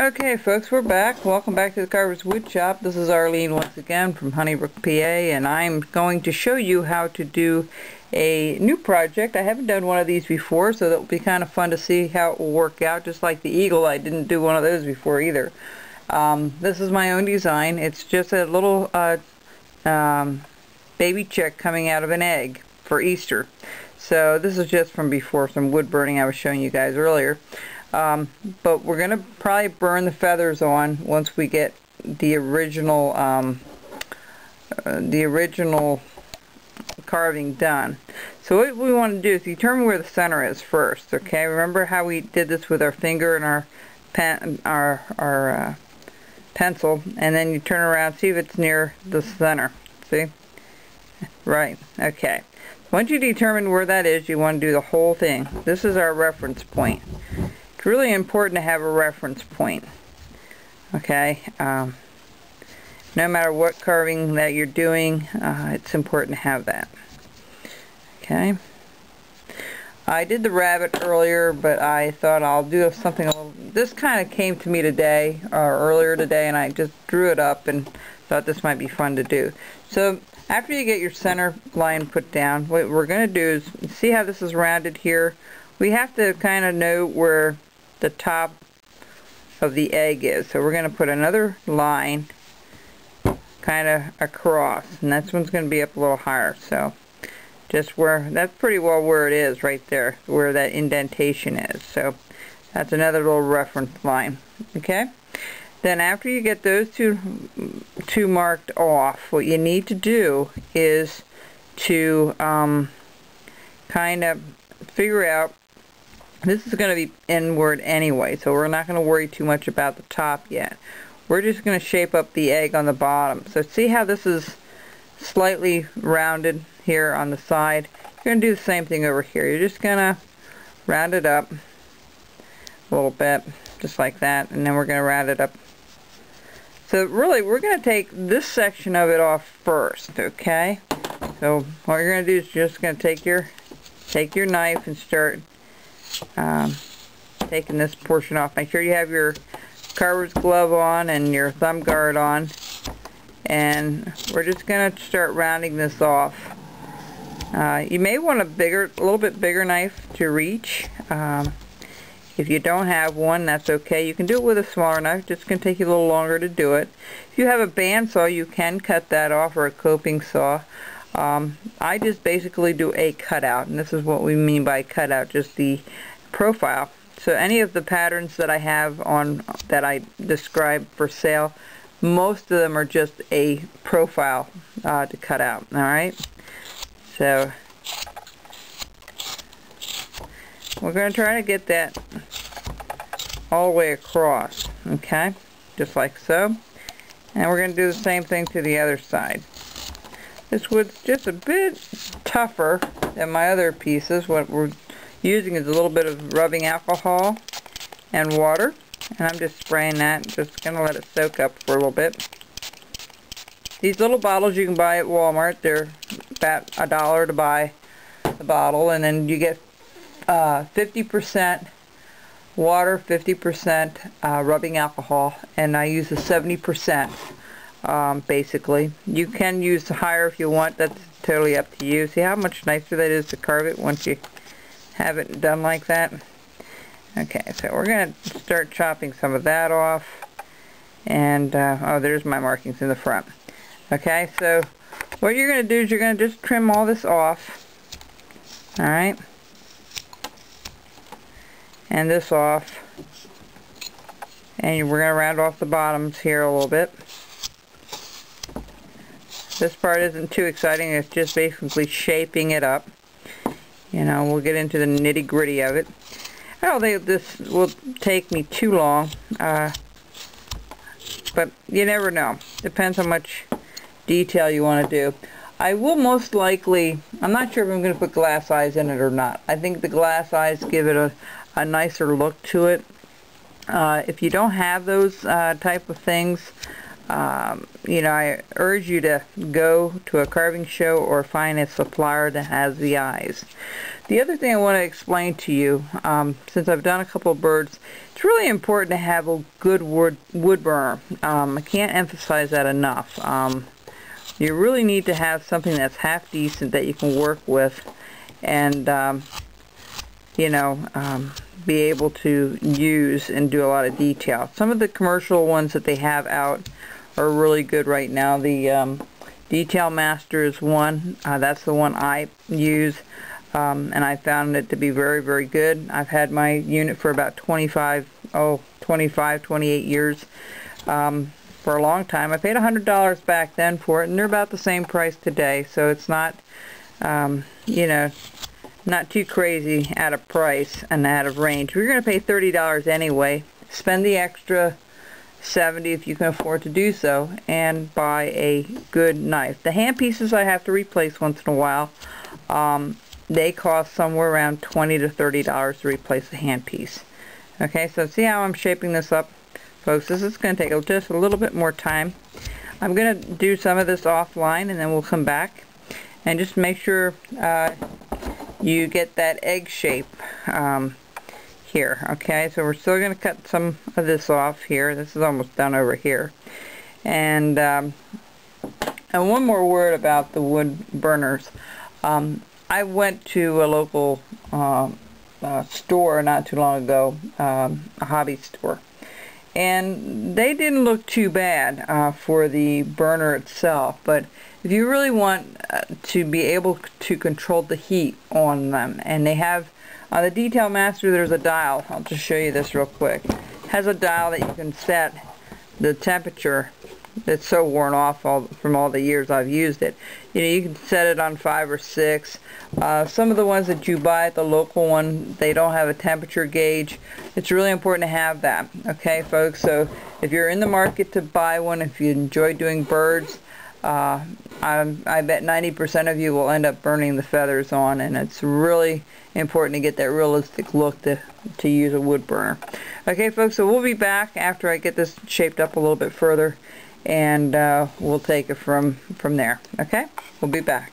Okay folks, we're back. Welcome back to the Carver's Wood Shop. This is Arlene once again from Honeybrook, PA, and I'm going to show you how to do a new project. I haven't done one of these before, so that'll be kind of fun to see how it will work out. Just like the eagle, I didn't do one of those before either. This is my own design. It's just a little baby chick coming out of an egg for Easter. So this is just from before some wood burning I was showing you guys earlier. But we're going to probably burn the feathers on once we get the original carving done. So what we want to do is determine where the center is first. Okay, remember how we did this with our finger and our pencil, and then you turn around, see if it's near the center. See? Right. Okay. Once you determine where that is, you want to do the whole thing. This is our reference point. It's really important to have a reference point. Okay, no matter what carving that you're doing, it's important to have that. Okay, I did the rabbit earlier, but I thought I'll do something a little. This kind of came to me today, or earlier today, and I just drew it up and thought this might be fun to do. So after you get your center line put down, what we're going to do is, see how this is rounded here? We have to kind of know where the top of the egg is. So we're going to put another line kind of across, and this one's going to be up a little higher. So just where, that's pretty well where it is right there, where that indentation is. So that's another little reference line. Okay, then after you get those two marked off, what you need to do is to kind of figure out, this is going to be inward anyway, so we're not going to worry too much about the top yet. We're just going to shape up the egg on the bottom. So see how this is slightly rounded here on the side? You're going to do the same thing over here. You're just going to round it up a little bit, just like that, and then we're going to round it up. So really, we're going to take this section of it off first, okay? So what you're going to do is you're just going to take your knife and start taking this portion off. Make sure you have your carver's glove on and your thumb guard on, and we're just going to start rounding this off. You may want a little bit bigger knife to reach. If you don't have one, that's okay. You can do it with a smaller knife. It's going to take you a little longer to do it. If you have a bandsaw, you can cut that off, or a coping saw. I just basically do a cutout, and this is what we mean by cutout, just the profile. So any of the patterns that I have on, that I describe for sale, most of them are just a profile to cut out. Alright, so we're going to try to get that all the way across, okay, just like so, and we're going to do the same thing to the other side. This wood's just a bit tougher than my other pieces. What we're using is a little bit of rubbing alcohol and water, and I'm just spraying that, just going to let it soak up for a little bit. These little bottles you can buy at Walmart, they're about $1 to buy the bottle, and then you get 50% water, 50% rubbing alcohol, and I use the 70%. Basically, you can use the higher if you want. That's totally up to you. See how much nicer that is to carve it once you have it done like that? Okay, so we're going to start chopping some of that off, and oh, there's my markings in the front. Okay, so what you're going to do is you're going to just trim all this off, alright, and this off, and we're going to round off the bottoms here a little bit. This part isn't too exciting, it's just basically shaping it up. You know, we'll get into the nitty-gritty of it. I don't think this will take me too long, but you never know. Depends how much detail you want to do. I will most likely, I'm not sure if I'm going to put glass eyes in it or not. I think the glass eyes give it a nicer look to it. If you don't have those type of things, you know, I urge you to go to a carving show or find a supplier that has the eyes. The other thing I want to explain to you, since I've done a couple of birds, it's really important to have a good wood burner. I can't emphasize that enough. You really need to have something that's half decent that you can work with and, you know, be able to use and do a lot of detail. Some of the commercial ones that they have out are really good right now. The Detail Master is one. That's the one I use, and I found it to be very, very good. I've had my unit for about 28 years. For a long time. I paid $100 back then for it, and they're about the same price today, so it's not, you know, not too crazy out of price and out of range. We're going to pay $30 anyway. Spend the extra $70 if you can afford to do so, and buy a good knife. The hand pieces I have to replace once in a while. They cost somewhere around $20 to $30 to replace the hand piece. Okay, so see how I'm shaping this up? Folks, this is going to take just a little bit more time. I'm going to do some of this offline, and then we'll come back and just make sure you get that egg shape here. Okay, so we're still going to cut some of this off here. This is almost done over here. And one more word about the wood burners. I went to a local store not too long ago, a hobby store. And they didn't look too bad for the burner itself, but if you really want to be able to control the heat on them, and they have on the Detail Master, there's a dial. I'll just show you this real quick. It has a dial that you can set the temperature. It's so worn off from all the years I've used it. You know, you can set it on 5 or 6. Some of the ones that you buy at the local one, they don't have a temperature gauge. It's really important to have that. Okay, folks, so if you're in the market to buy one, if you enjoy doing birds, I bet 90% of you will end up burning the feathers on, and it's really important to get that realistic look to use a wood burner. Okay, folks, so we'll be back after I get this shaped up a little bit further, and we'll take it from there. Okay, we'll be back.